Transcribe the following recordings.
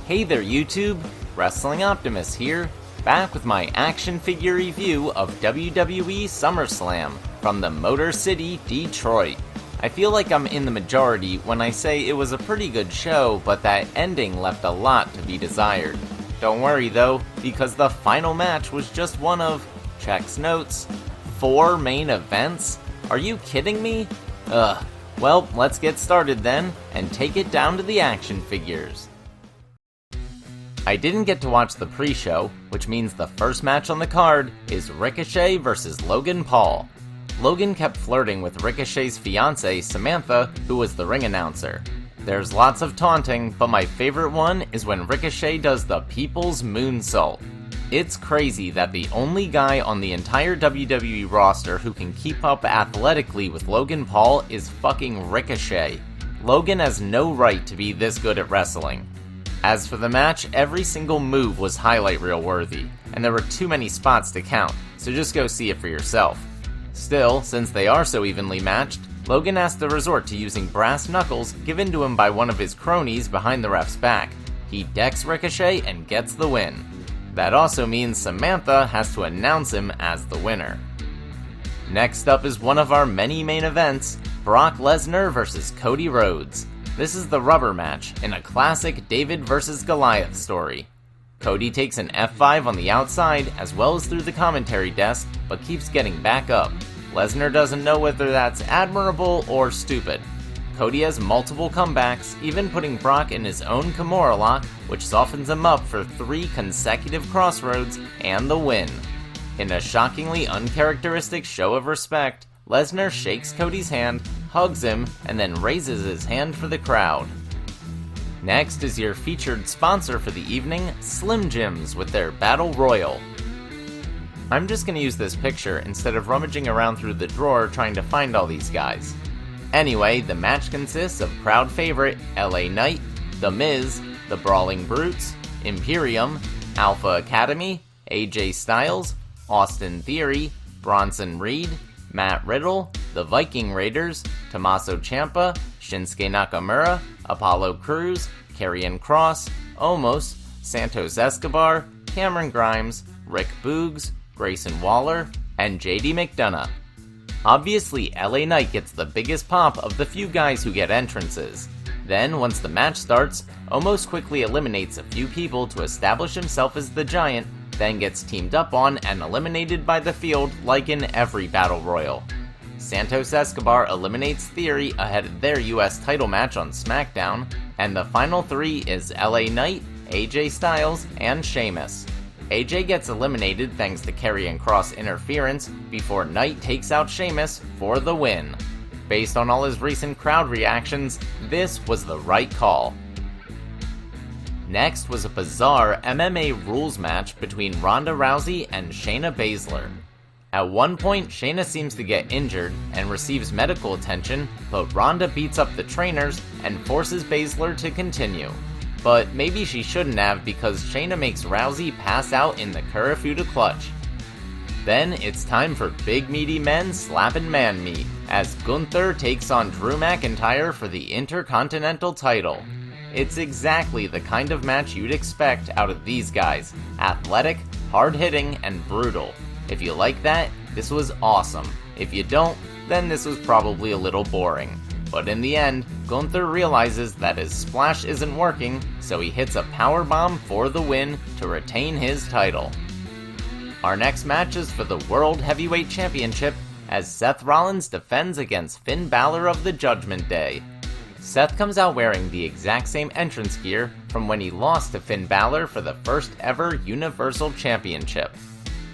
Hey there YouTube, Wrestling Optimus here, back with my action figure review of WWE Summer Slam from the Motor City, Detroit. I feel like I'm in the majority when I say it was a pretty good show, but that ending left a lot to be desired. Don't worry though, because the final match was just one of, checks notes, 4 main events? Are you kidding me? Ugh. Well, let's get started then, and take it down to the action figures. I didn't get to watch the pre-show, which means the first match on the card is Ricochet vs. Logan Paul. Logan kept flirting with Ricochet's fiancée, Samantha, who was the ring announcer. There's lots of taunting, but my favorite one is when Ricochet does the People's Moonsault. It's crazy that the only guy on the entire WWE roster who can keep up athletically with Logan Paul is fucking Ricochet. Logan has no right to be this good at wrestling. As for the match, every single move was highlight reel worthy, and there were too many spots to count, so just go see it for yourself. Still, since they are so evenly matched, Logan has to resort to using brass knuckles given to him by one of his cronies behind the ref's back. He decks Ricochet and gets the win. That also means Samantha has to announce him as the winner. Next up is one of our many main events, Brock Lesnar vs. Cody Rhodes. This is the rubber match in a classic David vs. Goliath story. Cody takes an F5 on the outside as well as through the commentary desk, but keeps getting back up. Lesnar doesn't know whether that's admirable or stupid. Cody has multiple comebacks, even putting Brock in his own Kimura lock, which softens him up for 3 consecutive crossroads and the win. In a shockingly uncharacteristic show of respect, Lesnar shakes Cody's hand, hugs him, and then raises his hand for the crowd. Next is your featured sponsor for the evening, Slim Jims, with their Battle Royal. I'm just gonna use this picture instead of rummaging around through the drawer trying to find all these guys. Anyway, the match consists of crowd favorite LA Knight, The Miz, The Brawling Brutes, Imperium, Alpha Academy, AJ Styles, Austin Theory, Bronson Reed, Matt Riddle, the Viking Raiders, Tommaso Ciampa, Shinsuke Nakamura, Apollo Crews, Karrion Kross, Omos, Santos Escobar, Cameron Grimes, Rick Boogs, Grayson Waller, and JD McDonough. Obviously, LA Knight gets the biggest pop of the few guys who get entrances. Then, once the match starts, Omos quickly eliminates a few people to establish himself as the Giant, then gets teamed up on and eliminated by the field like in every Battle Royal. Santos Escobar eliminates Theory ahead of their US title match on SmackDown, and the final 3 is LA Knight, AJ Styles, and Sheamus. AJ gets eliminated thanks to Karrion Kross interference before Knight takes out Sheamus for the win. Based on all his recent crowd reactions, this was the right call. Next was a bizarre MMA rules match between Ronda Rousey and Shayna Baszler. At one point, Shayna seems to get injured and receives medical attention, but Ronda beats up the trainers and forces Baszler to continue. But maybe she shouldn't have because Shayna makes Rousey pass out in the Kirifuda clutch. Then it's time for big meaty men slapping man meat, as Gunther takes on Drew McIntyre for the Intercontinental title. It's exactly the kind of match you'd expect out of these guys. Athletic, hard-hitting, and brutal. If you like that, this was awesome. If you don't, then this was probably a little boring. But in the end, Gunther realizes that his splash isn't working, so he hits a powerbomb for the win to retain his title. Our next match is for the World Heavyweight Championship, as Seth Rollins defends against Finn Balor of the Judgment Day. Seth comes out wearing the exact same entrance gear from when he lost to Finn Balor for the first ever Universal Championship.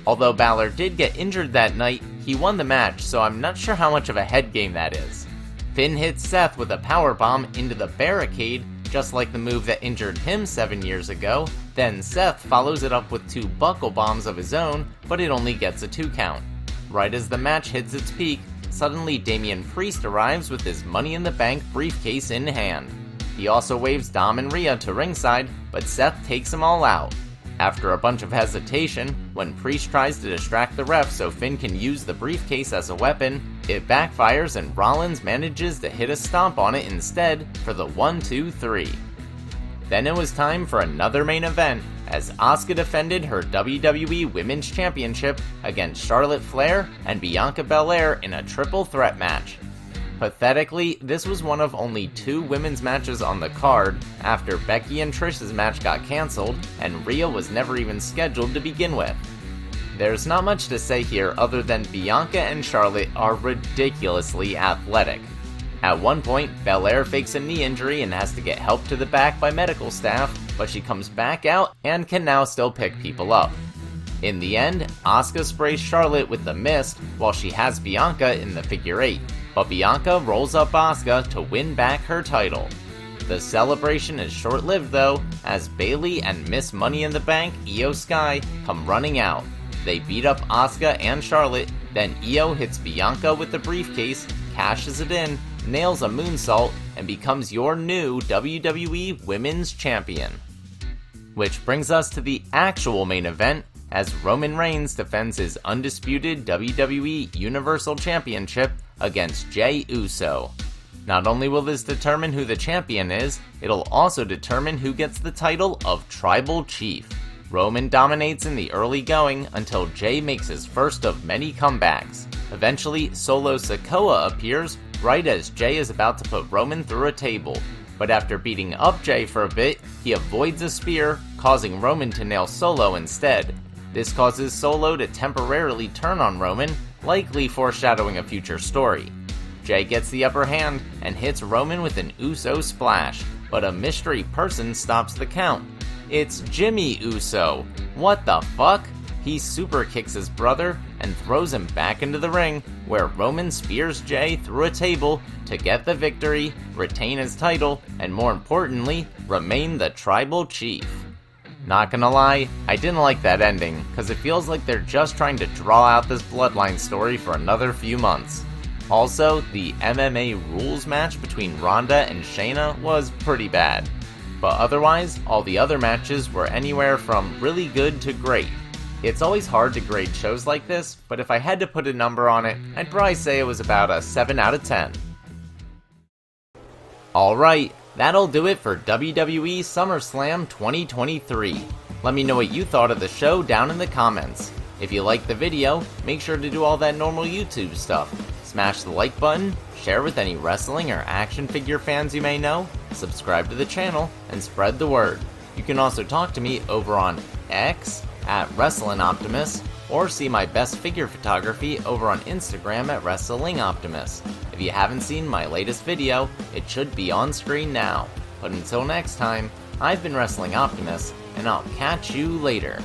Although Balor did get injured that night, he won the match, so I'm not sure how much of a head game that is. Finn hits Seth with a powerbomb into the barricade, just like the move that injured him 7 years ago. Then Seth follows it up with 2 buckle bombs of his own, but it only gets a 2 count. Right as the match hits its peak, suddenly Damian Priest arrives with his Money in the Bank briefcase in hand. He also waves Dom and Rhea to ringside, but Seth takes them all out. After a bunch of hesitation, when Priest tries to distract the ref so Finn can use the briefcase as a weapon, it backfires and Rollins manages to hit a stomp on it instead for the 1-2-3. Then it was time for another main event, as Asuka defended her WWE Women's Championship against Charlotte Flair and Bianca Belair in a triple threat match. Pathetically, this was one of only 2 women's matches on the card after Becky and Trish's match got cancelled and Rhea was never even scheduled to begin with. There's not much to say here other than Bianca and Charlotte are ridiculously athletic. At one point, Belair fakes a knee injury and has to get help to the back by medical staff, but she comes back out and can now still pick people up. In the end, Asuka sprays Charlotte with the mist while she has Bianca in the figure 8, but Bianca rolls up Asuka to win back her title. The celebration is short-lived though, as Bayley and Miss Money in the Bank, Io Sky, come running out. They beat up Asuka and Charlotte, then Io hits Bianca with the briefcase, cashes it in, nails a moonsault, and becomes your new WWE Women's Champion. Which brings us to the actual main event, as Roman Reigns defends his undisputed WWE Universal Championship against Jey Uso. Not only will this determine who the champion is, it'll also determine who gets the title of Tribal Chief. Roman dominates in the early going until Jey makes his first of many comebacks. Eventually, Solo Sikoa appears right as Jey is about to put Roman through a table, but after beating up Jey for a bit, he avoids a spear, causing Roman to nail Solo instead. This causes Solo to temporarily turn on Roman, likely foreshadowing a future story. Jey gets the upper hand and hits Roman with an Uso splash, but a mystery person stops the count. It's Jimmy Uso. What the fuck? He super kicks his brother and throws him back into the ring, where Roman spears Jey through a table to get the victory, retain his title, and more importantly, remain the Tribal Chief. Not gonna lie, I didn't like that ending, cause it feels like they're just trying to draw out this bloodline story for another few months. Also, the MMA rules match between Ronda and Shayna was pretty bad. But otherwise, all the other matches were anywhere from really good to great. It's always hard to grade shows like this, but if I had to put a number on it, I'd probably say it was about a 7 out of 10. Alright, that'll do it for WWE Summer Slam 2023. Let me know what you thought of the show down in the comments. If you liked the video, make sure to do all that normal YouTube stuff. Smash the like button, share with any wrestling or action figure fans you may know, subscribe to the channel, and spread the word. You can also talk to me over on X at WrestlingOptimus, or see my best figure photography over on Instagram at WrestlingOptimus. If you haven't seen my latest video, it should be on screen now. But until next time, I've been Wrestling Optimus, and I'll catch you later.